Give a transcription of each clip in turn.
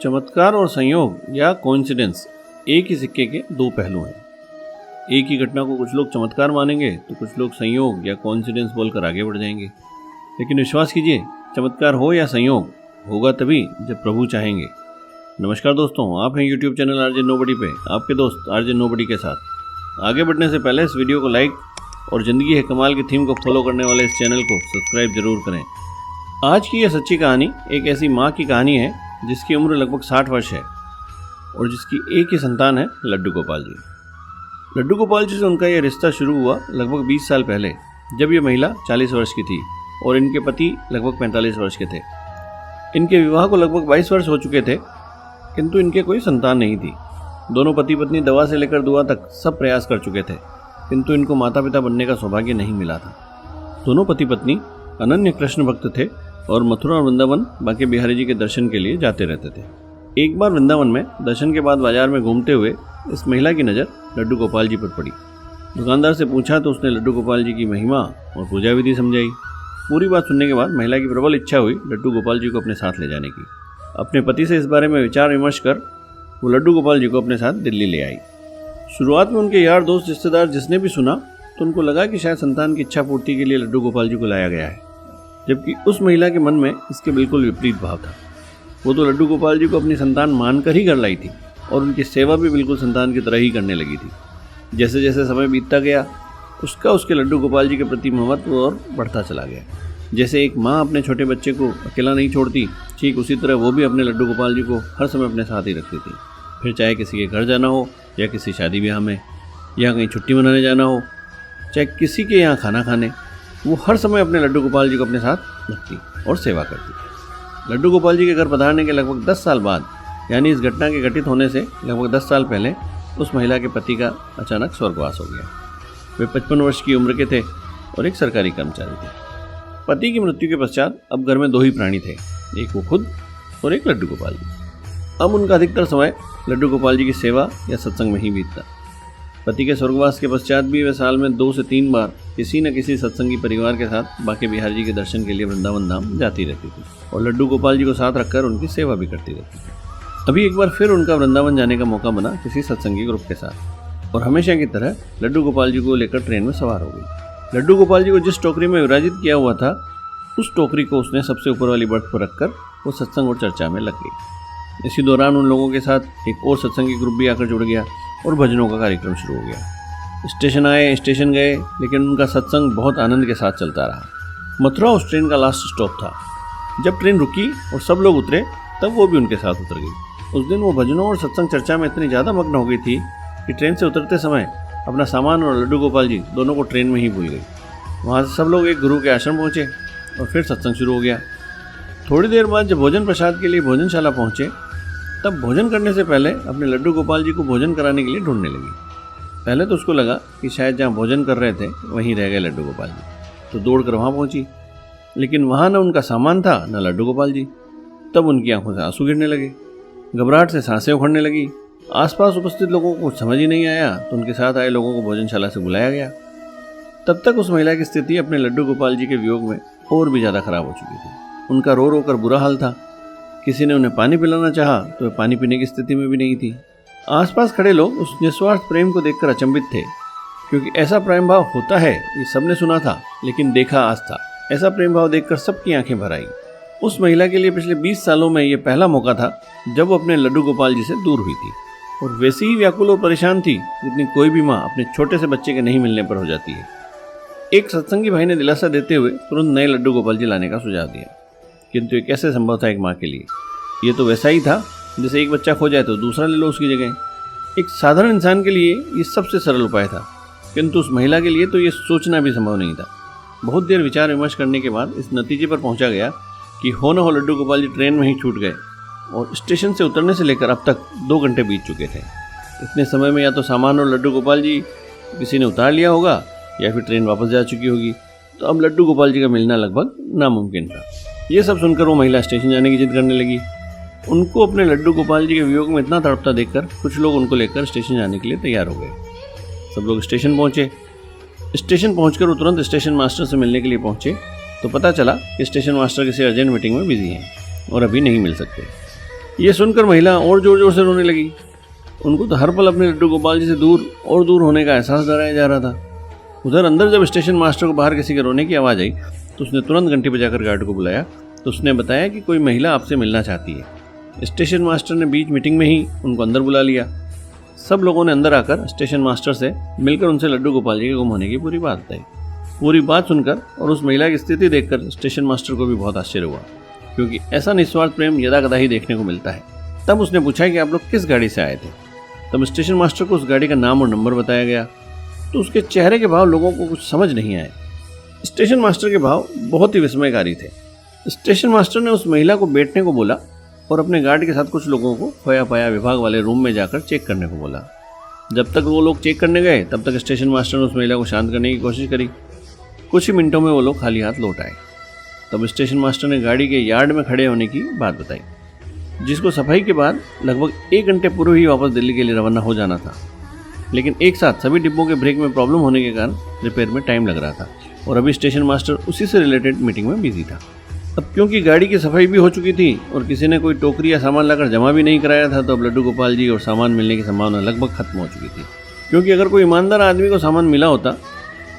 चमत्कार और संयोग या कोइंसिडेंस एक ही सिक्के के दो पहलू हैं। एक ही घटना को कुछ लोग चमत्कार मानेंगे तो कुछ लोग संयोग या कोइंसिडेंस बोलकर आगे बढ़ जाएंगे। लेकिन विश्वास कीजिए, चमत्कार हो या संयोग, होगा तभी जब प्रभु चाहेंगे। नमस्कार दोस्तों, आप हैं यूट्यूब चैनल आरजे नोबडी पे आपके दोस्त आरजे नोबडी के साथ। आगे बढ़ने से पहले इस वीडियो को लाइक और ज़िंदगी है कमाल की थीम को फॉलो करने वाले इस चैनल को सब्सक्राइब जरूर करें। आज की यह सच्ची कहानी एक ऐसी माँ की कहानी है जिसकी उम्र लगभग 60 वर्ष है और जिसकी एक ही संतान है, लड्डू गोपाल जी। लड्डू गोपाल जी से उनका यह रिश्ता शुरू हुआ लगभग 20 साल पहले, जब यह महिला 40 वर्ष की थी और इनके पति लगभग 45 वर्ष के थे। इनके विवाह को लगभग 22 वर्ष हो चुके थे, किंतु इनके कोई संतान नहीं थी। दोनों पति पत्नी दवा से लेकर दुआ तक सब प्रयास कर चुके थे, किंतु इनको माता पिता बनने का सौभाग्य नहीं मिला था। दोनों पति पत्नी अनन्य कृष्ण भक्त थे और मथुरा और वृंदावन बांके बिहारी जी के दर्शन के लिए जाते रहते थे। एक बार वृंदावन में दर्शन के बाद बाजार में घूमते हुए इस महिला की नज़र लड्डू गोपाल जी पर पड़ी। दुकानदार से पूछा तो उसने लड्डू गोपाल जी की महिमा और पूजा विधि समझाई। पूरी बात सुनने के बाद महिला की प्रबल इच्छा हुई लड्डू गोपाल जी को अपने साथ ले जाने की। अपने पति से इस बारे में विचार विमर्श कर वो लड्डू गोपाल जी को अपने साथ दिल्ली ले आई। शुरुआत में उनके यार दोस्त रिश्तेदार जिसने भी सुना तो उनको लगा कि शायद संतान की इच्छा पूर्ति के लिए लड्डू गोपाल जी को लाया गया है, जबकि उस महिला के मन में इसके बिल्कुल विपरीत भाव था। वो तो लड्डू गोपाल जी को अपनी संतान मानकर ही घर लाई थी और उनकी सेवा भी बिल्कुल संतान की तरह ही करने लगी थी। जैसे जैसे समय बीतता गया उसके लड्डू गोपाल जी के प्रति महत्व और बढ़ता चला गया। जैसे एक माँ अपने छोटे बच्चे को अकेला नहीं छोड़ती, ठीक उसी तरह वो भी अपने लड्डू गोपाल जी को हर समय अपने साथ ही रखती थी। फिर चाहे किसी के घर जाना हो या किसी शादी ब्याह में या कहीं छुट्टी मनाने जाना हो, चाहे किसी के यहाँ खाना खाने, वो हर समय अपने लड्डू गोपाल जी को अपने साथ रखती और सेवा करती। लड्डू गोपाल जी के घर पधारने के लगभग 10 साल बाद, यानी इस घटना के घटित होने से लगभग 10 साल पहले, उस महिला के पति का अचानक स्वर्गवास हो गया। वे 55 वर्ष की उम्र के थे और एक सरकारी कर्मचारी थे। पति की मृत्यु के पश्चात अब घर में 2 ही प्राणी थे, एक वो खुद और एक लड्डू गोपाल जी। अब उनका अधिकतर समय लड्डू गोपाल जी की सेवा या सत्संग में ही बीतता। पति के स्वर्गवास के पश्चात भी वे साल में 2 से 3 बार किसी न किसी सत्संगी परिवार के साथ बांके बिहारी जी के दर्शन के लिए वृंदावन धाम जाती रहती थी और लड्डू गोपाल जी को साथ रखकर उनकी सेवा भी करती रहती थी। अभी एक बार फिर उनका वृंदावन जाने का मौका बना किसी सत्संगी ग्रुप के साथ और हमेशा की तरह लड्डू गोपाल जी को लेकर ट्रेन में सवार हो गई। लड्डू गोपाल जी को जिस टोकरी में विराजित किया हुआ था, उस टोकरी को उसने सबसे ऊपर वाली बर्थ पर रखकर वो सत्संग और चर्चा में लग गई। इसी दौरान उन लोगों के साथ एक और सत्संगी ग्रुप भी आकर जुड़ गया और भजनों का कार्यक्रम शुरू हो गया। स्टेशन आए, स्टेशन गए, लेकिन उनका सत्संग बहुत आनंद के साथ चलता रहा। मथुरा उस ट्रेन का लास्ट स्टॉप था। जब ट्रेन रुकी और सब लोग उतरे, तब वो भी उनके साथ उतर गई। उस दिन वो भजनों और सत्संग चर्चा में इतनी ज़्यादा मग्न हो गई थी कि ट्रेन से उतरते समय अपना सामान और लड्डू गोपाल जी दोनों को ट्रेन में ही भूल गई। वहाँ से सब लोग एक गुरु के आश्रम पहुँचे और फिर सत्संग शुरू हो गया। थोड़ी देर बाद जब भोजन प्रसाद के लिए भोजनशाला पहुँचे, तब भोजन करने से पहले अपने लड्डू गोपाल जी को भोजन कराने के लिए ढूंढने लगी। पहले तो उसको लगा कि शायद जहाँ भोजन कर रहे थे वहीं रह गए लड्डू गोपाल जी, तो दौड़कर वहाँ पहुँची, लेकिन वहाँ न उनका सामान था न लड्डू गोपाल जी। तब उनकी आंखों से आंसू गिरने लगे, घबराहट से सांसें उखड़ने लगी। आसपास उपस्थित लोगों को कुछ समझ ही नहीं आया तो उनके साथ आए लोगों को भोजनशाला से बुलाया गया। तब तक उस महिला की स्थिति अपने लड्डू गोपाल जी के वियोग में और भी ज़्यादा खराब हो चुकी थी। उनका रो रो कर बुरा हाल था। किसी ने उन्हें पानी पिलाना चाहा तो वे पानी पीने की स्थिति में भी नहीं थी। आसपास खड़े लोग उस निस्वार्थ प्रेम को देखकर अचंभित थे, क्योंकि ऐसा प्रेम भाव होता है ये सबने सुना था, लेकिन देखा आज था। ऐसा प्रेम भाव देखकर सबकी आंखें भर आई। उस महिला के लिए पिछले 20 सालों में ये पहला मौका था जब वो अपने लड्डू गोपाल जी से दूर हुई थी और वैसी ही व्याकुल और परेशान थी जितनी कोई भी माँ अपने छोटे से बच्चे के नहीं मिलने पर हो जाती है। एक सत्संगी भाई ने दिलासा देते हुए तुरंत नए लड्डू गोपाल जी लाने का सुझाव दिया, किंतु ये कैसे संभव था एक माँ के लिए। ये तो वैसा ही था जैसे एक बच्चा खो जाए तो दूसरा ले लो उसकी जगह। एक साधारण इंसान के लिए ये सबसे सरल उपाय था, किंतु उस महिला के लिए तो ये सोचना भी संभव नहीं था। बहुत देर विचार विमर्श करने के बाद इस नतीजे पर पहुंचा गया कि हो न हो लड्डू गोपाल जी ट्रेन में ही छूट गए और स्टेशन से उतरने से लेकर अब तक 2 घंटे बीत चुके थे। इतने समय में या तो सामान और लड्डू गोपाल जी किसी ने उतार लिया होगा या फिर ट्रेन वापस जा चुकी होगी, तो अब लड्डू गोपाल जी का मिलना लगभग नामुमकिन था। ये सब सुनकर वो महिला स्टेशन जाने की जिद करने लगी। उनको अपने लड्डू गोपाल जी के वियोग में इतना तड़पता देखकर कुछ लोग उनको लेकर स्टेशन जाने के लिए तैयार हो गए। सब लोग स्टेशन पहुँचे। स्टेशन पहुंचकर वो तुरंत स्टेशन मास्टर से मिलने के लिए पहुंचे तो पता चला कि स्टेशन मास्टर किसी अर्जेंट मीटिंग में बिजी हैं और अभी नहीं मिल सकते। ये सुनकर महिला और जोर जोर से रोने लगी। उनको तो हर पल अपने लड्डू गोपाल जी से दूर और दूर होने का एहसास कराया जा रहा था। उधर अंदर जब स्टेशन मास्टर को बाहर किसी के रोने की आवाज़ आई तो उसने तुरंत घंटी बजाकर गार्ड को बुलाया। तो उसने बताया कि कोई महिला आपसे मिलना चाहती है। स्टेशन मास्टर ने बीच मीटिंग में ही उनको अंदर बुला लिया। सब लोगों ने अंदर आकर स्टेशन मास्टर से मिलकर उनसे लड्डू गोपाल जी के गुम होने की पूरी बात बताई। पूरी बात सुनकर और उस महिला की स्थिति देखकर स्टेशन मास्टर को भी बहुत आश्चर्य हुआ, क्योंकि ऐसा निस्वार्थ प्रेम यदाकदा ही देखने को मिलता है। तब उसने पूछा कि आप लोग किस गाड़ी से आए थे। तब स्टेशन मास्टर को उस गाड़ी का नाम और नंबर बताया गया। तो उसके चेहरे के भाव लोगों को कुछ समझ नहीं आए। स्टेशन मास्टर के भाव बहुत ही विस्मयकारी थे। स्टेशन मास्टर ने उस महिला को बैठने को बोला और अपने गार्ड के साथ कुछ लोगों को खोया पाया विभाग वाले रूम में जाकर चेक करने को बोला। जब तक वो लोग चेक करने गए तब तक स्टेशन मास्टर ने उस महिला को शांत करने की कोशिश करी। कुछ ही मिनटों में वो लोग खाली हाथ लौट आए। तब स्टेशन मास्टर ने गाड़ी के यार्ड में खड़े होने की बात बताई, जिसको सफाई के बाद लगभग 1 घंटे पूर्व ही वापस दिल्ली के लिए रवाना हो जाना था। लेकिन एक साथ सभी डिब्बों के ब्रेक में प्रॉब्लम होने के कारण रिपेयर में टाइम लग रहा था और अभी स्टेशन मास्टर उसी से रिलेटेड मीटिंग में बिजी था। अब क्योंकि गाड़ी की सफाई भी हो चुकी थी और किसी ने कोई टोकरी या सामान लाकर जमा भी नहीं कराया था, तो अब लड्डू गोपाल जी और सामान मिलने की संभावना लगभग खत्म हो चुकी थी। क्योंकि अगर कोई ईमानदार आदमी को सामान मिला होता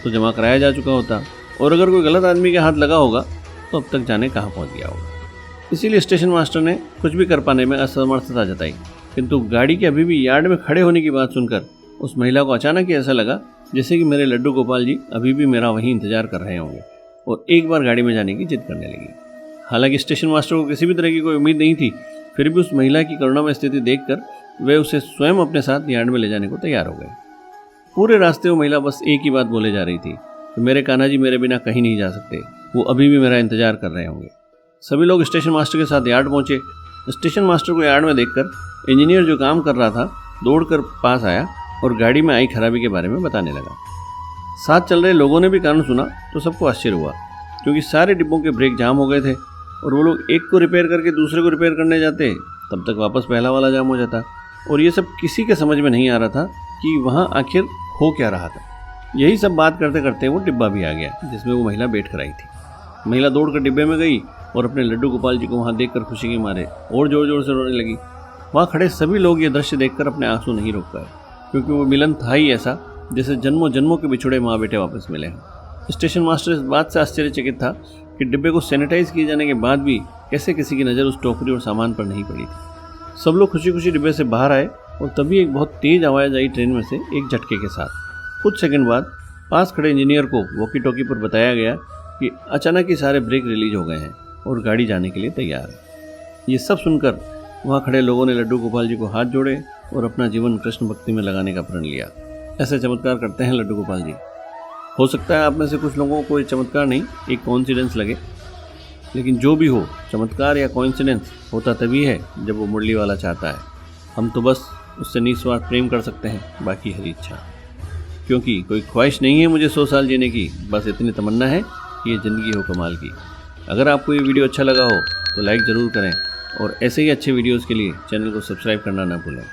तो जमा कराया जा चुका होता, और अगर कोई गलत आदमी के हाथ लगा होगा तो अब तक जाने कहाँ पहुँच गया होगा। इसीलिए स्टेशन मास्टर ने कुछ भी कर पाने में असमर्थता जताई। किंतु गाड़ी के अभी भी यार्ड में खड़े होने की बात सुनकर उस महिला को अचानक ही ऐसा लगा जैसे कि मेरे लड्डू गोपाल जी अभी भी मेरा वहीं इंतजार कर रहे होंगे, और एक बार गाड़ी में जाने की जिद करने लगी। हालांकि स्टेशन मास्टर को किसी भी तरह की कोई उम्मीद नहीं थी, फिर भी उस महिला की करुणामय स्थिति देखकर वे उसे स्वयं अपने साथ यार्ड में ले जाने को तैयार हो गए। पूरे रास्ते वो महिला बस एक ही बात बोले जा रही थी कि मेरे कान्हा जी मेरे बिना कहीं नहीं जा सकते, वो अभी भी मेरा इंतजार कर रहे होंगे। सभी लोग स्टेशन मास्टर के साथ यार्ड पहुंचे। स्टेशन मास्टर को यार्ड में देखकर इंजीनियर जो काम कर रहा था दौड़कर पास आया और गाड़ी में आई खराबी के बारे में बताने लगा। साथ चल रहे लोगों ने भी कारण सुना तो सबको आश्चर्य हुआ, क्योंकि सारे डिब्बों के ब्रेक जाम हो गए थे और वो लोग एक को रिपेयर करके दूसरे को रिपेयर करने जाते तब तक वापस पहला वाला जाम हो जाता। और ये सब किसी के समझ में नहीं आ रहा था कि वहाँ आखिर हो क्या रहा था। यही सब बात करते करते वो डिब्बा भी आ गया जिसमें वो महिला बैठ कर आई थी। महिला दौड़कर डिब्बे में गई और अपने लड्डू गोपाल जी को वहाँ देखकर खुशी के मारे और जोर जोर से रोने लगी। वहाँ खड़े सभी लोग ये दृश्य देखकर अपने आंसू नहीं रोक पाए, क्योंकि वो मिलन था ही ऐसा जैसे जन्मों जन्मों के बिछुड़े माँ बेटे वापस मिले हैं। स्टेशन मास्टर इस बात से आश्चर्यचकित था कि डिब्बे को सैनिटाइज किए जाने के बाद भी कैसे किसी की नज़र उस टोकरी और सामान पर नहीं पड़ी थी। सब लोग खुशी खुशी डिब्बे से बाहर आए और तभी एक बहुत तेज आवाज़ आई ट्रेन में से एक झटके के साथ। कुछ सेकंड बाद पास खड़े इंजीनियर को वॉकी टॉकी पर बताया गया कि अचानक ही सारे ब्रेक रिलीज हो गए हैं और गाड़ी जाने के लिए तैयार है। ये सब सुनकर वहाँ खड़े लोगों ने लड्डू गोपाल जी को हाथ जोड़े और अपना जीवन कृष्ण भक्ति में लगाने का प्रण लिया। ऐसे चमत्कार करते हैं लड्डू गोपाल जी। हो सकता है आप में से कुछ लोगों को ये चमत्कार नहीं, एक कोइंसिडेंस लगे, लेकिन जो भी हो, चमत्कार या कोइंसिडेंस होता तभी है जब वो मुरली वाला चाहता है। हम तो बस उससे निस्वार्थ प्रेम कर सकते हैं, बाकी हरी इच्छा। क्योंकि कोई ख्वाहिश नहीं है मुझे 100 साल जीने की, बस इतनी तमन्ना है कि ये ज़िंदगी हो कमाल की। अगर आपको ये वीडियो अच्छा लगा हो तो लाइक ज़रूर करें और ऐसे ही अच्छे वीडियोज़ के लिए चैनल को सब्सक्राइब करना ना भूलें।